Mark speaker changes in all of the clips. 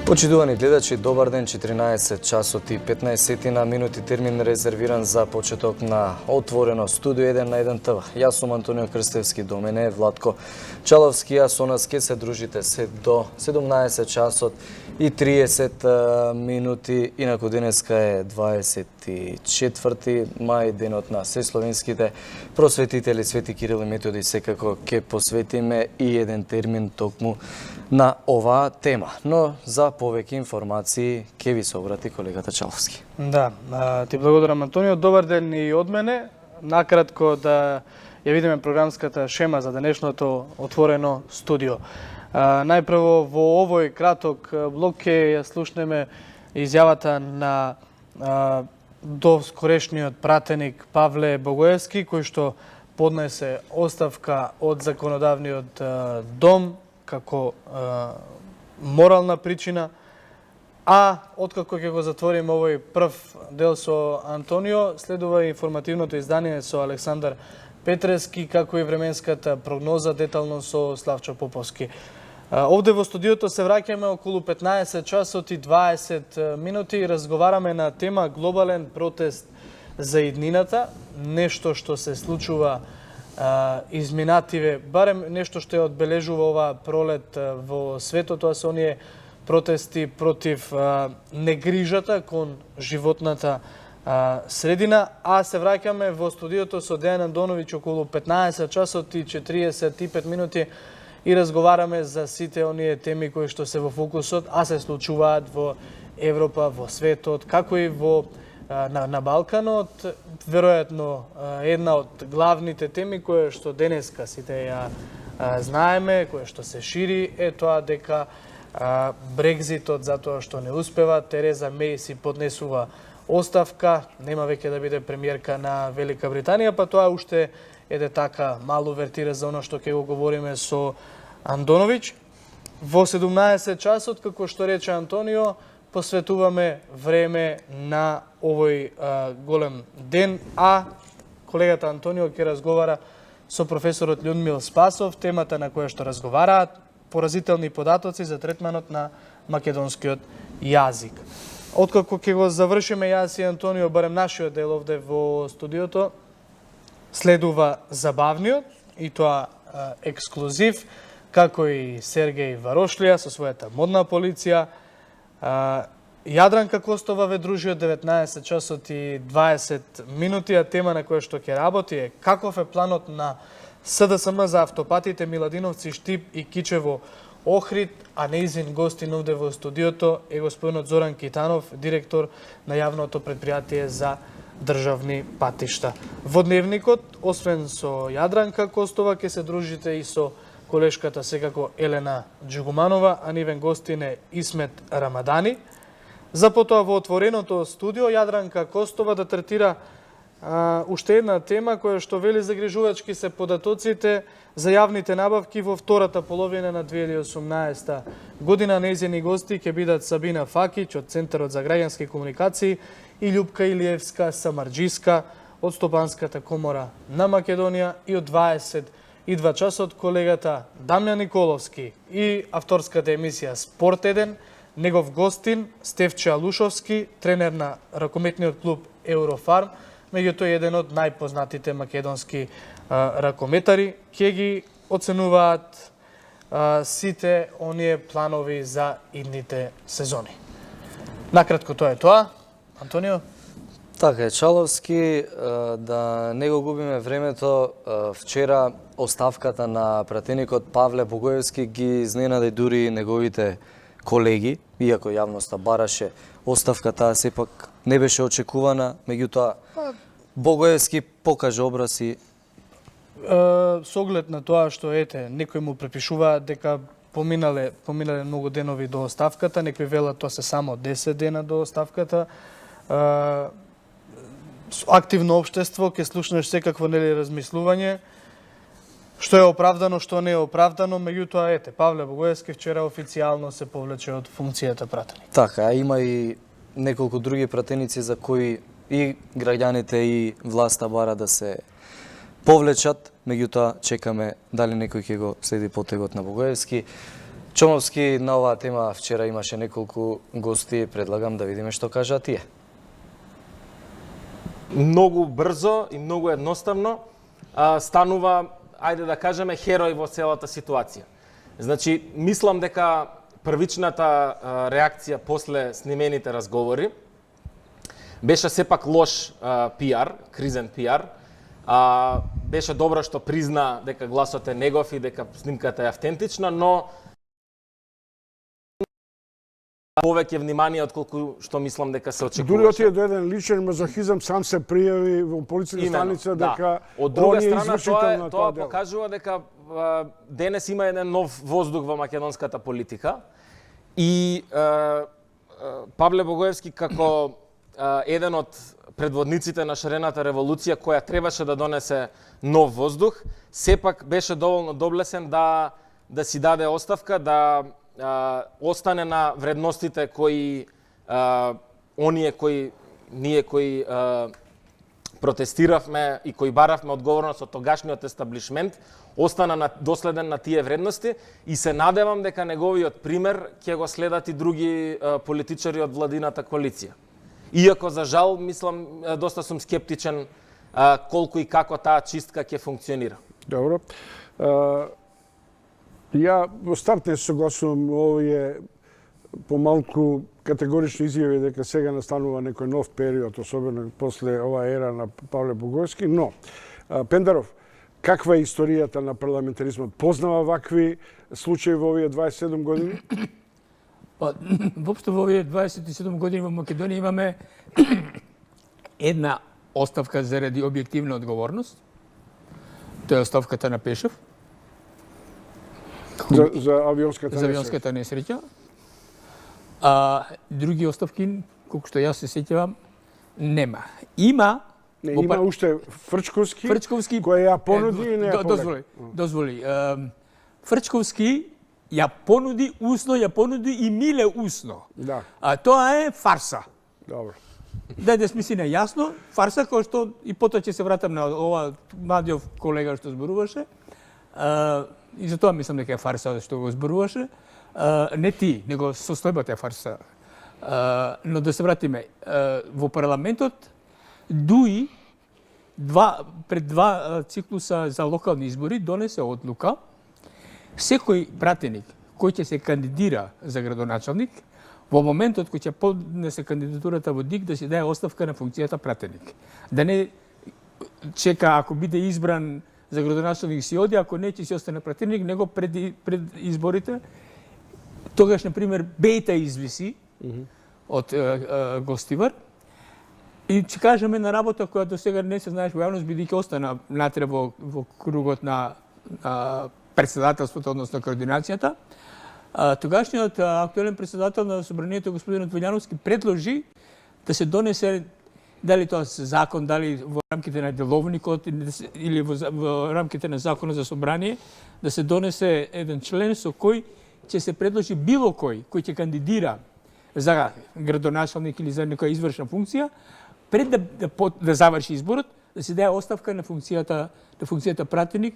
Speaker 1: Почитувани гледачи, добар ден, 14 часот и 15 минути термин резервиран за почеток на отворено студио 1 на 1 ТВ. Јас сум Антонио Крстевски, до мене е Владко Чаловски, а со нас ке се дружите се до 17 часот и 30 минути. Инаку денеска е 24 мај, денот на сесловенските просветители Свети Кирил и Методи. Секако ке посветиме и еден термин токму на оваа тема. Но за повеќе информации ке ви се обрати колегата Чаловски.
Speaker 2: Да, ти благодарам, Антонио. Добар ден и од мене. Накратко да ја видиме програмската шема за денешното отворено студио. Најпрво во овој краток блок ќе ја слушнеме изјавата на доскорешниот пратеник Павле Богоевски, кој што поднесе оставка од законодавниот дом како морална причина, а откако ќе го затвориме овој прв дел со Антонио, следува информативното издание со Александар Петрески, како и временската прогноза детално со Славчо Поповски. Овде во студиото се враќаме околу 15 часот и 20 минути и разговараме на тема глобален протест за иднината, нешто што се случува изминативе, барем нешто што ја одбележува оваа пролет во светот, тоа се оние протести против негрижата кон животната средина, а се враќаме во студиото со Дејан Андоновиќ околу 15 часот и 45 минути и разговараме за сите оние теми кои што се во фокусот, а се случуваат во Европа, во светот, како и на Балканот. Веројатно една од главните теми која што денеска сите ја знаеме, која што се шири, е тоа дека Брекзитот, затоа што не успева, Тереза Меј си поднесува оставка, нема веќе да биде премиерка на Велика Британија, па тоа уште еде така мал увертира за оно што ќе го говориме со Андоновиќ. Во 17 часот, како што рече Антонио, посветуваме време на овој голем ден, а колегата Антонио ќе разговара со професорот Људмил Спасов, темата на која што разговараат поразителни податоци за третманот на македонскиот јазик. Откако ќе го завршиме јас и Антонио, барем нашиот дел овде во студиото, следува забавниот, и тоа ексклузив, како и Сергеј Варошлија со својата модна полиција. Јадранка Костова ве дружи од 19 часот и 20 минути, а тема на која што ќе работи е каков е планот на СДСМ за автопатите Миладиновци, Штип и Кичево Охрид, а неизин гостин овде во студиото е господинот Зоран Китанов, директор на јавното предпријатие за државни патишта. Во дневникот, освен со Јадранка Костова, ќе се дружите и со колешката секако Елена Джугуманова, а нивен гостин е Исмет Рамадани. За потоа во отвореното студио Јадранка Костова да третира уште една тема која што вели загрижувачки се податоците за јавните набавки во втората половина на 2018 година. Нејзини гости ќе бидат Сабина Факиќ од Центарот за граѓански комуникации и Љупка Илиевска Самарџиска од Стопанската комора на Македонија, и од 22 часот колегата Дамјан Николовски и авторската емисија Спорт 1, негов гостин Стефче Алушовски, тренер на ракометниот клуб Еврофарм, меѓутоа еден од најпознатите македонски ракометари, ќе ги оценуваат сите оние планови за идните сезони. Накратко тоа е тоа. Антонио?
Speaker 1: Така е, Чаловски, да не го губиме времето, вчера оставката на пратеникот Павле Богоевски ги изненади дури неговите колеги, иако јавноста бараше оставка, таа сепак не беше очекувана, меѓутоа Богоевски покажа образ и
Speaker 2: со оглед на тоа што некои му препишуваат дека поминале многу денови до оставката, некои велат тоа се само 10 дена до оставката. Активно општество ќе слушнеш секакво размислување, што е оправдано, што не е оправдано, меѓутоа Павле Богоевски вчера официјално се повлече од функцијата пратеник.
Speaker 1: Така, има и неколку други пратеници за кои и граѓаните и власта бара да се повлечат, меѓутоа чекаме дали некој ќе го следи потегот на Богоевски. Чомовски, на оваа тема вчера имаше неколку гости, предлагам да видиме што кажат тие.
Speaker 3: Многу брзо и многу едноставно станува, ајде да кажеме, херој во целата ситуација. Значи, мислам дека првичната реакција после снимените разговори беше сепак лош пиар, кризен пиар. Беше добро што призна дека гласот е негов и дека снимката е автентична, но повеќе внимание отколку што мислам дека се очекуваше.
Speaker 4: Дури отиде до еден личен мазохизам, сам се пријави во полициска станица дека
Speaker 3: од друга
Speaker 4: он е
Speaker 3: страна
Speaker 4: извршител на
Speaker 3: тоа
Speaker 4: дело.
Speaker 3: покажува дека денес има еден нов воздух во македонската политика и Павле Богоевски како еден од предводниците на шарената револуција која требаше да донесе нов воздух, сепак беше доволно доблесен да си даде оставка, да остане на вредностите кои ние кои протестиравме и кои баравме одговорност од тогашниот естаблишмент, остана доследен на тие вредности и се надевам дека неговиот пример ќе го следат и други политичари од владината коалиција. Иако, за жал, мислам, доста сум скептичен колку и како таа чистка ќе функционира.
Speaker 4: Добро. Ја во старт не согласувам овие помалку категорични изјави дека сега настанува некој нов период, особено после оваа ера на Павле Богоевски, но Пендаров, каква е историјата на парламентаризмот? Познава вакви случаи во овие 27 години?
Speaker 5: Па, воопшто во овие 27 години во Македонија имаме една оставка заради објективна одговорност. Тоа е оставката на Пешев.
Speaker 4: За авионската
Speaker 5: За авионската несреќа. Други оставки, колку што јас се сеќавам, нема. Има
Speaker 4: има уште Фрчковски, кој ја понуди и не ја
Speaker 5: повлека. Дозволи. Фрчковски ја понуди усно, ја понуди и миле усно.
Speaker 4: Да.
Speaker 5: Тоа е фарса.
Speaker 4: Добро.
Speaker 5: Да смисли на јасно, фарса кој што и потоа ќе се вратам на ова младиот колега што зборуваше. И за тоа мислам дека е фарса што го зборуваше. Не ти, него состојбата е фарса. Но да се вратиме. Во парламентот ДУИ пред два циклуса за локални избори донесе одлука секој пратеник кој ќе се кандидира за градоначалник, во моментот кој ќе поднесе кандидатурата во ДИК, да се даде оставка на функцијата пратеник. Да не чека, ако биде избран за градоначалник си оди, ако не ќе си остане пратеник, него пред изборите, тогаш, например, Бејта извиси од Гостивар, и ќе кажеме на работа која до сега не се знаеш во јавност, бидејќи остана натре во кругот на председателството, односно координацијата. Тогашниот актуелен председател на собранието господин Вилјановски предложи да се донесе, дали тоа закон, дали во рамките на деловникот или во рамките на законот за собрание, да се донесе еден член со кој ќе се предложи било кој ќе кандидира за градоначалник или за некоја извршна функција, пред да заврши изборот, да се даде оставка на функцијата пратеник.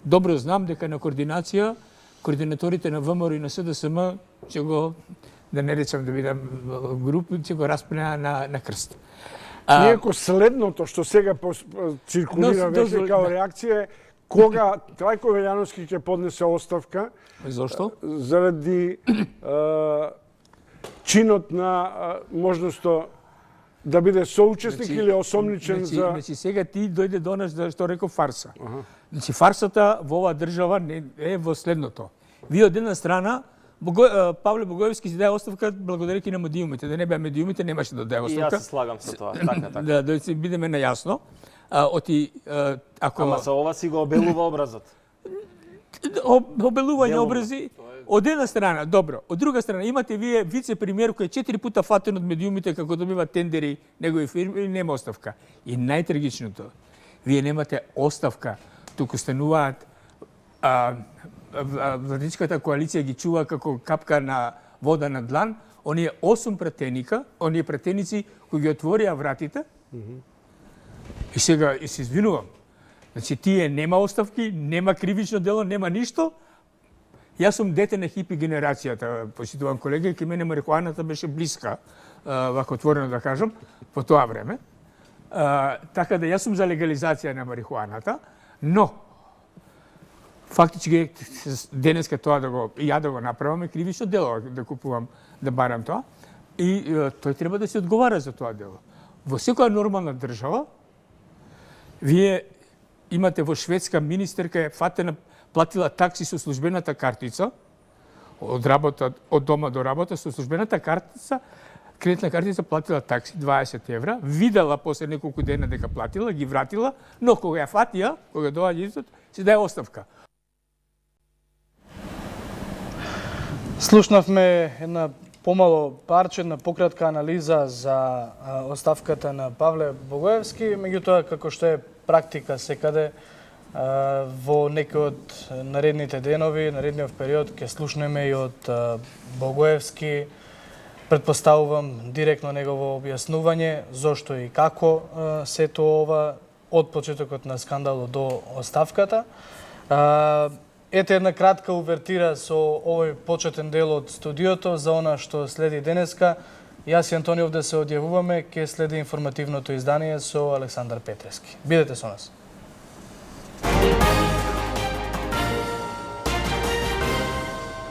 Speaker 5: Добро знам дека на координација, координаторите на ВМРО и на СДСМ ќе го, да не речам да бидам групи, ќе го распнеа на крст.
Speaker 4: Иако следното што сега циркулира веќе као реакција е кога Трајко Велјановски ќе поднесе оставка.
Speaker 5: Зошто?
Speaker 4: Заради чинот на можноста да биде соучесник или осомничен за...
Speaker 5: Значи сега ти дојде до нас да што реков фарса. Значи фарсата во оваа држава не е во следното. Вие од една страна Павле Богоевски си даде оставка благодарејќи на медиумите. Да не беа медиумите, немаше да даде оставка.
Speaker 3: И јас се слагам со тоа. Така.
Speaker 5: Да се бидеме најасно.
Speaker 3: Ама со ова си го обелува образот.
Speaker 5: Обелување образи од една страна, добро. Од друга страна имате вие вице-премиер кој е 4 пута фатен од медиумите како добива тендери негови фирми и нема оставка. И најтрагичното, вие немате оставка, туку стануваат владичката коалиција ги чува како капка на вода на длан, оние 8 пратеника, оние пратеници кои ги отворија вратите. И сега се извинувам. Значи, тие нема оставки, нема кривично дело, нема ништо. Јас сум дете на хипи генерацијата, почитувам колега, и ке мене марихуаната беше блиска, вако отворено да кажам, по тоа време. Така да јас сум за легализација на марихуаната, но фактички денеска тоа да го направам е кривично дело, да купувам, да барам тоа. И тој треба да се одговара за тоа дело. Во секоја нормална држава, вие имате во Шведска министерка е фатена, платила такси со службената картица, од дома до работа со службената картица, кредитна картица платила такси 20 евра, видела после неколку дена дека платила, ги вратила, но кога ја фатија, кога доаѓа истот, се даде оставка.
Speaker 2: Слушнавме една помало парче, една пократка анализа за оставката на Павле Богоевски, меѓутоа како што е практика секаде во некои од наредните денови, наредниот период ќе слушнеме и од Богоевски, претпоставувам директно негово објаснување зошто и како сето ова од почетокот на скандалот до оставката. Ете една кратка увертира со овој почетен дел од студиото за она што следи денеска. Јас и Антониов да се одјавуваме, ќе следи информативното издание со Александар Петрески. Бидете со нас.